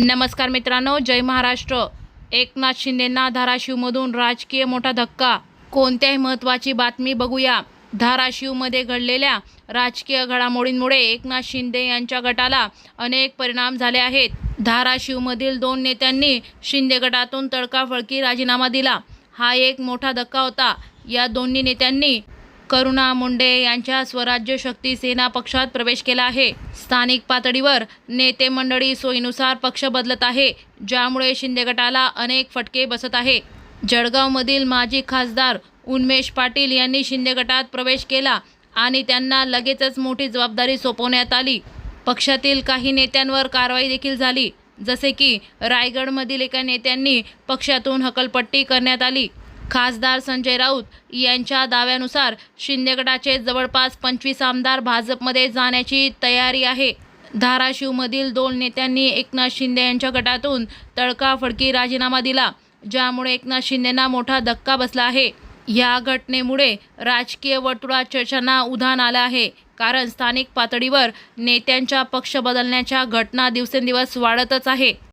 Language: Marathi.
नमस्कार मित्रांनो, जय महाराष्ट्र। एकनाथ शिंदेंना धाराशिवमधून राजकीय मोठा धक्का। कोणत्याही महत्त्वाची बातमी बघूया। धाराशिवमध्ये घडलेल्या राजकीय घडामोडींमुळे एकनाथ शिंदे यांच्या गटाला अनेक परिणाम झाले आहेत। धाराशिवमधील 2 नेत्यांनी शिंदे गटातून तडकाफडकी राजीनामा दिला। हा एक मोठा धक्का होता। या दोन्ही नेत्यांनी करुणा मुंढे यांच्या स्वराज्य शक्ती सेना पक्षात प्रवेश केला आहे। स्थानिक पातळीवर नेते मंडळी सोयीनुसार पक्ष बदलत आहे, ज्यामुळे शिंदे गटाला अनेक फटके बसत आहे। जळगावमधील माजी खासदार उन्मेष पाटील यांनी शिंदे गटात प्रवेश केला आणि त्यांना लगेचच मोठी जबाबदारी सोपवण्यात आली। पक्षातील काही नेत्यांवर कारवाई देखील झाली, जसे की रायगडमधील एका नेत्यांनी पक्षातून हकलपट्टी करण्यात आली। खासदार संजय राऊत यांच्या दाव्यानुसार शिंदे गटाचे जवळपास 25 आमदार भाजपमध्ये जाण्याची तयारी आहे। धाराशिवमधील 2 नेत्यांनी एकनाथ शिंदे यांच्या गटातून तडकाफडकी राजीनामा दिला, ज्यामुळे एकनाथ शिंदेंना मोठा धक्का बसला आहे। या घटनेमुळे राजकीय वर्तुळात चर्चांना उधाण आलं आहे, कारण स्थानिक पातळीवर नेत्यांच्या पक्ष बदलण्याच्या घटना दिवसेंदिवस वाढतच आहे।